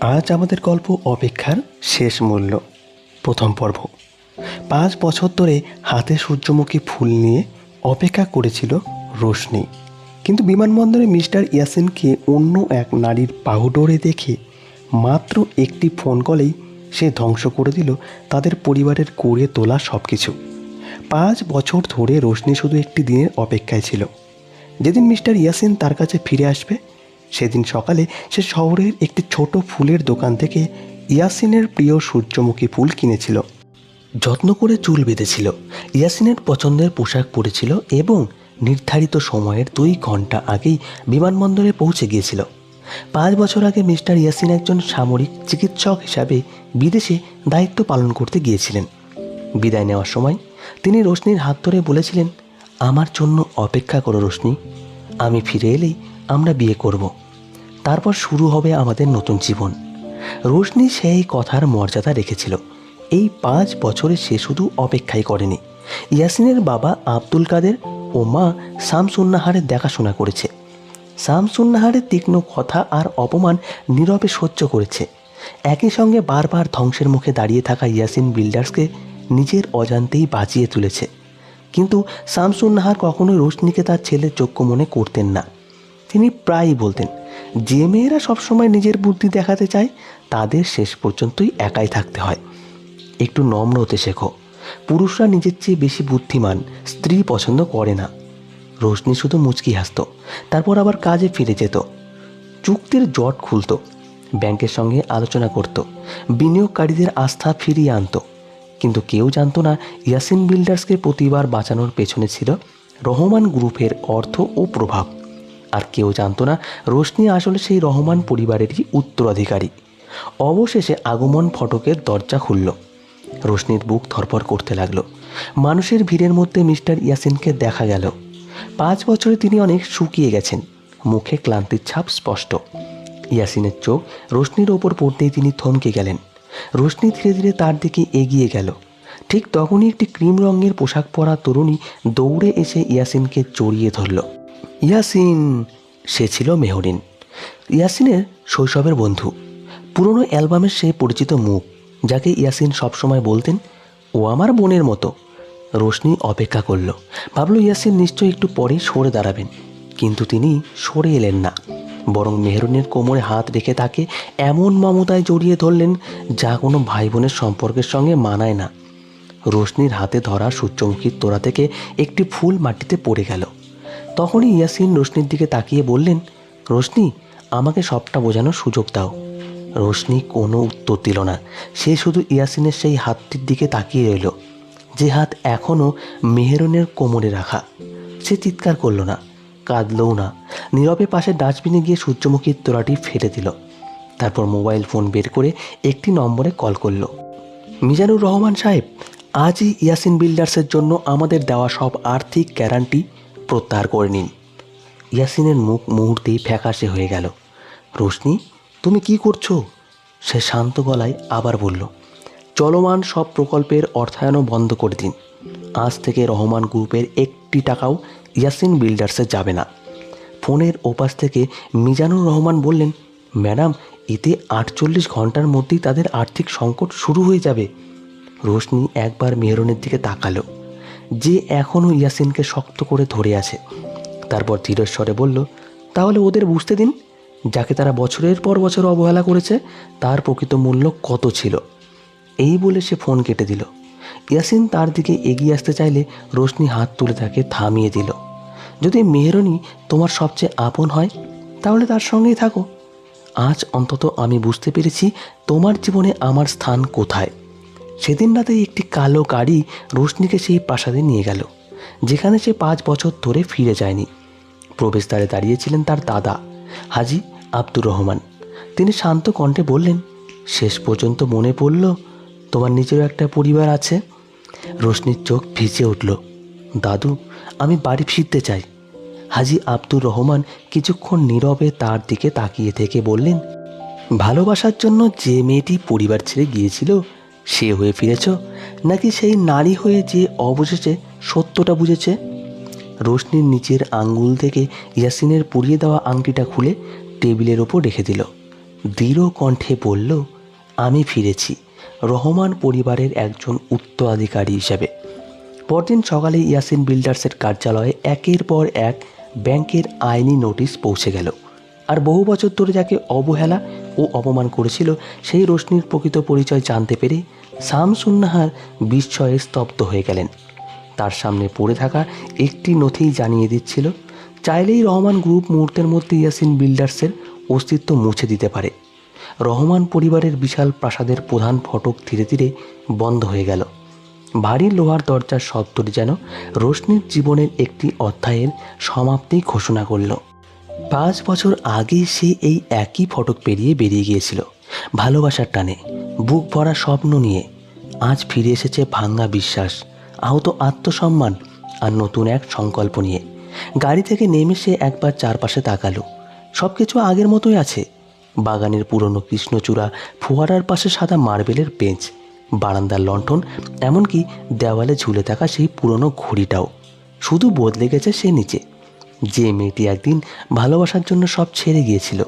আজ আমাদের গল্প অপেক্ষার শেষ মূল্য প্রথম পর্ব। 5 বছর ধরে হাতে সূর্যমুখী ফুল নিয়ে অপেক্ষা করেছিল রোশনি, কিন্তু বিমানবন্দরে মিস্টার ইয়াসিনকে অন্য এক নারীর বাহুডোরে দেখে মাত্র একটি ফোন কলেই সে ধ্বংস করে দিল তাদের পরিবারের গড়ে তোলা সব কিছু। 5 বছর ধরে রোশনি শুধু একটি দিনের অপেক্ষায় ছিল, যেদিন মিস্টার ইয়াসিন তার কাছে ফিরে আসবে। সেদিন সকালে সে শহরের একটি ছোট ফুলের দোকান থেকে ইয়াসিনের প্রিয় সূর্যমুখী ফুল কিনেছিল, যত্ন করে চুল বেঁধেছিল, ইয়াসিনের পছন্দের পোশাক পরেছিল এবং নির্ধারিত সময়ের 2 ঘন্টা আগেই বিমানবন্দরে পৌঁছে গিয়েছিল। 5 বছর আগে মিস্টার ইয়াসিন একজন সামরিক চিকিৎসক হিসাবে বিদেশে দায়িত্ব পালন করতে গিয়েছিলেন। বিদায় নেওয়ার সময় তিনি রোশনির হাত ধরে বলেছিলেন, আমার জন্য অপেক্ষা করো রোশনি, আমি ফিরে এলেই আমরা বিয়ে করব, তারপর শুরু হবে আমাদের নতুন জীবন। রোশনি সেই কথার মর্যাদা রেখেছিল। এই 5 বছরে সে শুধু অপেক্ষাই করেনি, ইয়াসিনের বাবা আব্দুল কাদের ও মা শামসুন্নাহারের দেখাশোনা করেছে। শামসুন্নাহারের তীক্ষ্ণ কথা আর অপমান নীরবে সহ্য করেছে। একই সঙ্গে বারবার ধ্বংসের মুখে দাঁড়িয়ে থাকা ইয়াসিন বিল্ডার্সকে নিজের অজান্তেই বাঁচিয়ে তুলেছে। কিন্তু শামসুন্নাহার কখনোই রোশনিকে তার ছেলের যোগ্য মনে করতেন না। তিনি প্রায়ই বলতেন, যে মেয়েরা সবসময় নিজের বুদ্ধি দেখাতে চায় তাদের শেষ পর্যন্তই একাই থাকতে হয়। একটু নম্র হতে শেখো, পুরুষরা নিজের চেয়ে বেশি বুদ্ধিমান স্ত্রী পছন্দ করে না। রোশনি শুধু মুচকি হাসত, তারপর আবার কাজে ফিরে যেত। চুক্তির জট খুলত, ব্যাংকের সঙ্গে আলোচনা করত, বিনিয়োগকারীদের আস্থা ফিরিয়ে আনত। কিন্তু কেউ জানত না ইয়াসিন বিল্ডার্সকে প্রতিবার বাঁচানোর পেছনে ছিল রহমান গ্রুপের অর্থ ও প্রভাব। আর কেউ জানত না রোশনি আসলে সেই রহমান পরিবারেরই উত্তরাধিকারী। অবশেষে আগমন ফটকের দরজা খুলল। রোশনির বুক ধরপড় করতে লাগলো। মানুষের ভিড়ের মধ্যে মিস্টার ইয়াসিনকে দেখা গেল। 5 বছরে তিনি অনেক শুকিয়ে গেছেন, মুখে ক্লান্তির ছাপ স্পষ্ট। ইয়াসিনের চোখ রোশনির ওপর পড়তেই তিনি থমকে গেলেন। রোশনি ধীরে ধীরে তার দিকে এগিয়ে গেল। ঠিক তখনই একটি ক্রিম রঙের পোশাক পরা তরুণী দৌড়ে এসে ইয়াসিনকে জড়িয়ে ধরল। ইয়াসিন! সে ছিল মেহরিন, ইয়াসিনের শৈশবের বন্ধু, পুরনো অ্যালবামের সেই পরিচিত মুখ যাকে ইয়াসিন সবসময় বলতেন, ও আমার বোনের মতো। রোশনি অপেক্ষা করল, ভাবল ইয়াসিন নিশ্চয়ই একটু পরেই সরে দাঁড়াবেন, কিন্তু তিনি সরে এলেন না। বরং মেহরিনের কোমরে হাত রেখে তাকে এমন মমতায় জড়িয়ে ধরলেন যা কোনো ভাই বোনের সম্পর্কের সঙ্গে মানায় না। রোশনির হাতে ধরা সূর্যমুখীর তোড়া থেকে একটি ফুল মাটিতে পড়ে গেল। তখনই ইয়াসিন রোশনির দিকে তাকিয়ে বললেন, রোশনি, আমাকে সবটা বোঝানোর সুযোগ দাও। রোশনি কোনো উত্তর দিল না। সে শুধু ইয়াসিনের সেই হাতটির দিকে তাকিয়ে রইল, যে হাত এখনও মেহরিনের কোমরে রাখা। সে চিৎকার করল না, কাঁদলও না। নীরবে পাশে ডাস্টবিনে গিয়ে সূর্যমুখীর তোড়াটি ফেলে দিল। তারপর মোবাইল ফোন বের করে একটি নম্বরে কল করল। মিজানুর রহমান সাহেব, আজই ইয়াসিন বিল্ডার্সের জন্য আমাদের দেওয়া সব আর্থিক গ্যারান্টি প্রত্যাহার করে নিন। ইয়াসিনের মুখ মুহূর্তেই ফ্যাকাশে হয়ে গেল। রোশনি, তুমি কি করছো? সে শান্ত গলায় আবার বলল, চলমান সব প্রকল্পের অর্থায়নও বন্ধ করে দিন। আজ থেকে রহমান গ্রুপের একটি টাকাও ইয়াসিন বিল্ডার্সে যাবে না। ফোনের ওপাশ থেকে মিজানুর রহমান বললেন, ম্যাডাম, এতে 48 ঘন্টার মধ্যেই তাদের আর্থিক সংকট শুরু হয়ে যাবে। রোশনি একবার মেহরিনের দিকে তাকালো, যে এখনও ইয়াসিনকে শক্ত করে ধরে আছে। তারপর ধীরস্বরে বলল, তাহলে ওদের বুঝতে দিন, যাকে তারা বছরের পর বছর অবহেলা করেছে তার প্রকৃত মূল্য কত ছিল। এই বলে সে ফোন কেটে দিল। ইয়াসিন তার দিকে এগিয়ে আসতে চাইলে রোশনি হাত তুলে তাকে থামিয়ে দিল। যদি মেহরিন তোমার সবচেয়ে আপন হয় তাহলে তার সঙ্গেই থাকো। আজ অন্তত আমি বুঝতে পেরেছি তোমার জীবনে আমার স্থান কোথায়। সেদিন রাতে একটি কালো গাড়ি রোশনিকে সেই প্রাসাদে নিয়ে গেল, যেখানে সে 5 বছর ধরে ফিরে যায়নি। প্রবেশদ্বারে দাঁড়িয়েছিলেন তার দাদা, হাজি আব্দুর রহমান। তিনি শান্ত কণ্ঠে বললেন, শেষ পর্যন্ত মনে পড়ল তোমার নিজেরও একটা পরিবার আছে। রোশনির চোখ ভিজে উঠল। দাদু, আমি বাড়ি ফিরতে চাই। হাজি আব্দুর রহমান কিছুক্ষণ নীরবে তার দিকে তাকিয়ে থেকে বললেন, ভালোবাসার জন্য যে মেয়েটি পরিবার ছেড়ে গিয়েছিল সে হয়ে ফিরেছ, নাকি সেই নারী হয়ে যে অবশেষে সত্যটা বুঝেছে? রোশনির নিচের আঙ্গুল থেকে ইয়াসিনের পরিয়ে দেওয়া আংটিটা খুলে টেবিলের ওপর রেখে দিল। দৃঢ় কণ্ঠে বলল, আমি ফিরেছি রহমান পরিবারের একজন উত্তরাধিকারী হিসেবে। পরদিন সকালে ইয়াসিন বিল্ডার্সের কার্যালয়ে একের পর এক ব্যাংকের আইনি নোটিশ পৌঁছে গেল। আর বহু বছর ধরে যাকে অবহেলা ও অপমান করেছিল সেই রোশনির প্রকৃত পরিচয় জানতে পেরে শামসুন্নাহার বিস্ময়ে স্তব্ধ হয়ে গেলেন। তার সামনে পড়ে থাকা একটি নথি জানিয়ে দিচ্ছিল, চাইলেই রহমান গ্রুপ মুহূর্তের মধ্যে ইয়াসিন বিল্ডার্সের অস্তিত্ব মুছে দিতে পারে। রহমান পরিবারের বিশাল প্রাসাদের প্রধান ফটক ধীরে ধীরে বন্ধ হয়ে গেল। ভারী লোহার দরজার শব্দটি যেন রোশনির জীবনের একটি অধ্যায়ের সমাপ্তি ঘোষণা করল। 5 বছর আগে সে এই একই ফটক পেরিয়ে বেরিয়ে গিয়েছিল, ভালোবাসার টানে, বুক ভরা স্বপ্ন নিয়ে। আজ ফিরে এসেছে ভাঙা বিশ্বাস, আহত আত্মসম্মান আর নতুন এক সংকল্প নিয়ে। গাড়ি থেকে নেমে সে একবার চারপাশে তাকালো। সব কিছু আগের মতোই আছে। বাগানের পুরনো কৃষ্ণচূড়া, ফোয়ারার পাশে সাদা মার্বেলের বেঞ্চ, বারান্দার লণ্ঠন, এমনকি দেওয়ালে ঝুলে থাকা সেই পুরনো ঘড়িটাও। শুধু বদলে গেছে সে নিচে। যে মেয়েটি একদিন ভালোবাসার জন্য সব ছেড়ে গিয়েছিল,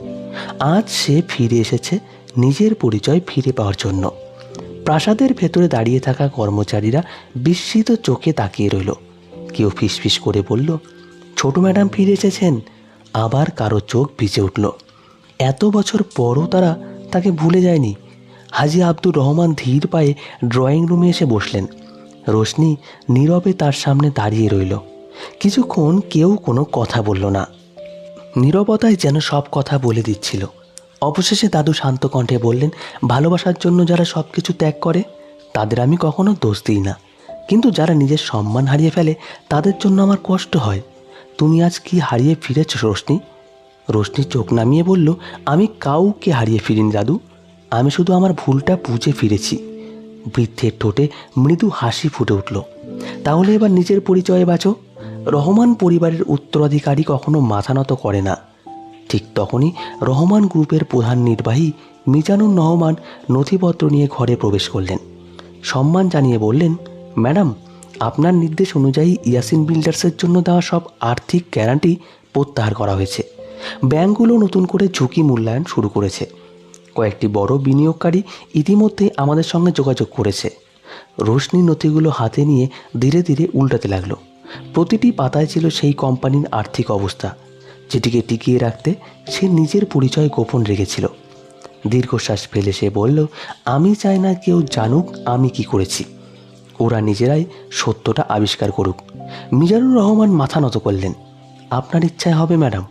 আজ সে ফিরে এসেছে নিজের পরিচয় ফিরে পাওয়ার জন্য। প্রাসাদের ভেতরে দাঁড়িয়ে থাকা কর্মচারীরা বিস্মিত চোখে তাকিয়ে রইল। কেউ ফিসফিস করে বলল, ছোট ম্যাডাম ফিরে এসেছেন। আবার কারো চোখ ভিজে উঠল। এত বছর পরও তারা তাকে ভুলে যায়নি। হাজী আব্দুর রহমান ধীর পায়ে ড্রয়িং রুমে এসে বসলেন। রোশনি নীরবে তার সামনে দাঁড়িয়ে রইল। কিছুক্ষণ কেউ কোনো কথা বলল না। নীরবতায় যেন সব কথা বলে দিচ্ছিল। অবশেষে দাদু শান্ত কণ্ঠে বললেন, ভালোবাসার জন্য যারা সব কিছু ত্যাগ করে তাদের আমি কখনো দোষ দিই না, কিন্তু যারা নিজের সম্মান হারিয়ে ফেলে তাদের জন্য আমার কষ্ট হয়। তুমি আজ কি হারিয়ে ফিরেছ রোশনি? রোশনি চোখ নামিয়ে বলল, আমি কাউকে হারিয়ে ফিরিনি দাদু, আমি শুধু আমার ভুলটা বুঝে ফিরেছি। বৃদ্ধের ঠোঁটে মৃদু হাসি ফুটে উঠল। তাহলে এবার নিজের পরিচয়ে বাঁচো। রহমান পরিবারের উত্তরাধিকারী কখনো মাথা নত করে না। ঠিক তখনই রহমান গ্রুপের প্রধান নির্বাহী মিজানুর রহমান নথিপত্র নিয়ে ঘরে প্রবেশ করলেন। সম্মান জানিয়ে বললেন, ম্যাডাম, আপনার নির্দেশ অনুযায়ী ইয়াসিন বিল্ডার্সের জন্য দেওয়া সব আর্থিক গ্যারান্টি প্রত্যাহার করা হয়েছে। ব্যাংকগুলো নতুন করে ঝুঁকি মূল্যায়ন শুরু করেছে। কয়েকটি বড় বিনিয়োগকারী ইতিমধ্যেই আমাদের সঙ্গে যোগাযোগ করেছে। রোশনি নথিগুলো হাতে নিয়ে ধীরে ধীরে উল্টাতে লাগলো। প্রতিটি পাতায় ছিল সেই কোম্পানির আর্থিক অবস্থা, যেটিকে টিকিয়ে রাখতে সে নিজের পরিচয় গোপন রেখেছিল। দীর্ঘশ্বাস ফেলে সে বলল, আমি চাই না কেউ জানুক আমি কি করেছি। ওরা নিজেরাই সত্যটা আবিষ্কার করুক। মিজানুর রহমান মাথা নত করলেন, আপনার ইচ্ছায় হবে ম্যাডাম।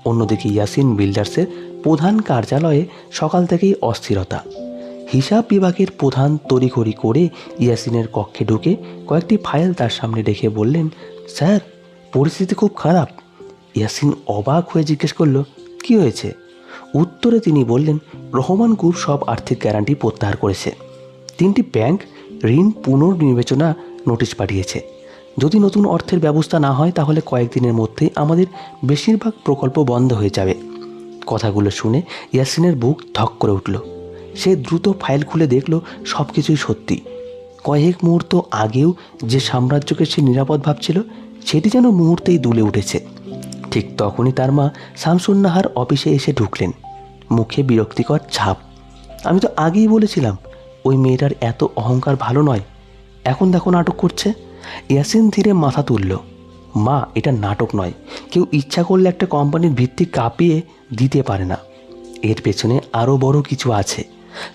অন্যদিকে ইয়াসিন বিল্ডার্সের প্রধান কার্যালয়ে সকাল থেকেই অস্থিরতা। হিসাব বিভাগের প্রধান তড়িঘড়ি করে ইয়াসিনের কক্ষে ঢুকে কয়েকটি ফাইল তার সামনে রেখে বললেন, স্যার, পরিস্থিতি খুব খারাপ। ইয়াসিন অবাক হয়ে জিজ্ঞেস করল, কি হয়েছে? উত্তরে তিনি বললেন, রহমান গ্রুপ সব আর্থিক গ্যারান্টি প্রত্যাহার করেছে। 3টি ব্যাংক ঋণ পুনর্বিবেচনা নোটিশ পাঠিয়েছে। যদি নতুন অর্থের ব্যবস্থা না হয় তাহলে কয়েকদিনের মধ্যেই আমাদের বেশিরভাগ প্রকল্প বন্ধ হয়ে যাবে। কথাগুলো শুনে ইয়াসিনের বুক ধক করে উঠল। সে দ্রুত ফাইল খুলে দেখল সব কিছুই সত্যি। কয়েক মুহূর্ত আগেও যে সাম্রাজ্যকে সে নিরাপদ ভাবছিল সেটি যেন মুহূর্তেই দুলে উঠেছে। ঠিক তখনই তার মা শামসুন্নাহার অফিসে এসে ঢুকলেন, মুখে বিরক্তিকর ছাপ। আমি তো আগেই বলেছিলাম ওই মেয়েটার এত অহংকার ভালো নয়, এখন দেখো নাটক করছে। ইয়াসিন ধীরে মাথা তুলল। মা, এটা নাটক নয়। কেউ ইচ্ছা করলে একটা কোম্পানির ভিত্তি কাঁপিয়ে দিতে পারে না। এর পেছনে আরও বড় কিছু আছে।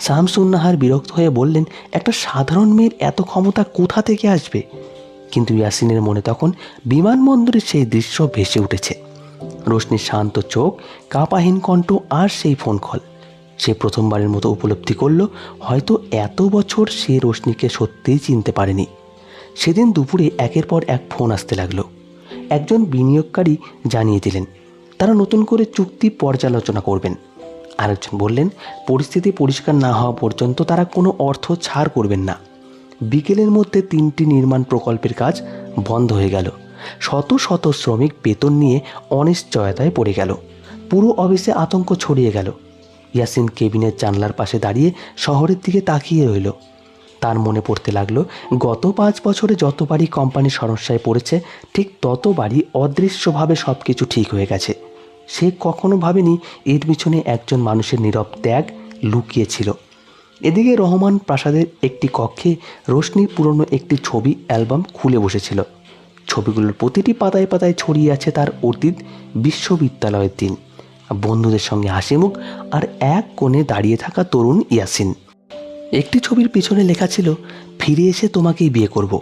শামসুন্নাহার বিরক্ত হয়ে বললেন, একটা সাধারণ মেয়ের এত ক্ষমতা কোথা থেকে আসবে? কিন্তু ইয়াসিনের মনে তখন বিমানবন্দরের সেই দৃশ্য ভেসে উঠেছে। রোশনির শান্ত চোখ, কাঁপাহীন কণ্ঠ আর সেই ফোন কল। সে প্রথমবারের মতো উপলব্ধি করল, হয়তো এত বছর সে রোশনিকে সত্যিই চিনতে পারেনি। সেদিন দুপুরে একের পর এক ফোন আসতে লাগলো। একজন বিনিয়োগকারী জানিয়ে দিলেন তারা নতুন করে চুক্তি পর্যালোচনা করবেন। আরেকজন বললেন, পরিস্থিতি পরিষ্কার না হওয়া পর্যন্ত তারা কোনো অর্থ ছাড় করবেন না। বিকেলের মধ্যে 3টি নির্মাণ প্রকল্পের কাজ বন্ধ হয়ে গেল। শত শত শ্রমিক বেতন নিয়ে অনিশ্চয়তায় পড়ে গেল। পুরো অফিসে আতঙ্ক ছড়িয়ে গেল। ইয়াসিন কেবিনের জানলার পাশে দাঁড়িয়ে শহরের দিকে তাকিয়ে রইল। তার মনে পড়তে লাগলো, গত 5 বছরে যতবারই কোম্পানি সমস্যায় পড়েছে ঠিক ততবারই অদৃশ্যভাবে সব কিছু ঠিক হয়ে গেছে। সে কখনো ভাবেনি এর পিছনে একজন মানুষের নীরব ত্যাগ লুকিয়েছিল। এদিকে রহমান প্রাসাদের একটি কক্ষে রোশনির পুরনো একটি ছবি অ্যালবাম খুলে বসেছিল। ছবিগুলোর প্রতিটি পাতায় পাতায় ছড়িয়ে আছে তার অতীত, বিশ্ববিদ্যালয়ের দিন, বন্ধুদের সঙ্গে হাসিমুখ, আর এক কোণে দাঁড়িয়ে থাকা তরুণ ইয়াসিন। একটি ছবির পিছনে লেখা ছিল, ফিরে এসে তোমাকেই বিয়ে করব।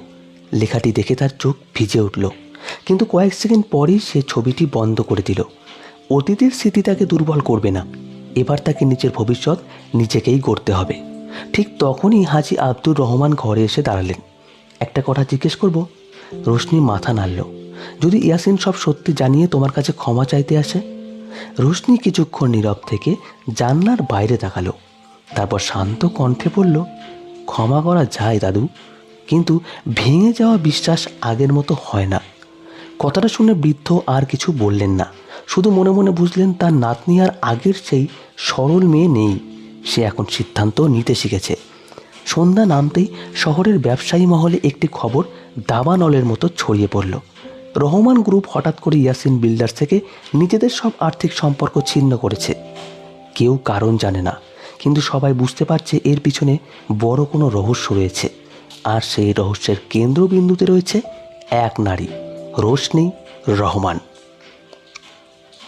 লেখাটি দেখে তার চোখ ভিজে উঠল, কিন্তু কয়েক সেকেন্ড পরই সে ছবিটি বন্ধ করে দিল। অতীতের স্মৃতি তাকে দুর্বল করবে না, এবার তাকে নিজের ভবিষ্যৎ নিজেকেই গড়তে হবে। ঠিক তখনই হাজী আব্দুর রহমান ঘরে এসে দাঁড়ালেন। একটা কথা জিজ্ঞেস করব? রোশনি মাথা নাড়ল। যদি ইয়াসিন সব সত্যি জানিয়ে তোমার কাছে ক্ষমা চাইতে আসে? রোশনি কিছুক্ষণ নীরব থেকে জানলার বাইরে তাকালো, তারপর শান্ত কণ্ঠে বলল, ক্ষমা করা যায় দাদু, কিন্তু ভেঙে যাওয়া বিশ্বাস আগের মতো হয় না। কথাটা শুনে বৃদ্ধ আর কিছু বললেন না, শুধু মনে মনে বুঝলেন তার নাতনি আর আগের সেই সরল মেয়ে নেই। সে এখন সিদ্ধান্ত নিতে শিখেছে। সন্ধ্যা নামতেই শহরের ব্যবসায়ী মহলে একটি খবর দাবানলের মতো ছড়িয়ে পড়ল। রহমান গ্রুপ হঠাৎ করে ইয়াসিন বিল্ডার্স থেকে নিজেদের সব আর্থিক সম্পর্ক ছিন্ন করেছে। কেউ কারণ জানে না, কিন্তু সবাই বুঝতে পারছে এর পিছনে বড় কোনো রহস্য রয়েছে। আর সেই রহস্যের কেন্দ্রবিন্দুতে রয়েছে এক নারী, রোশনি রহমান।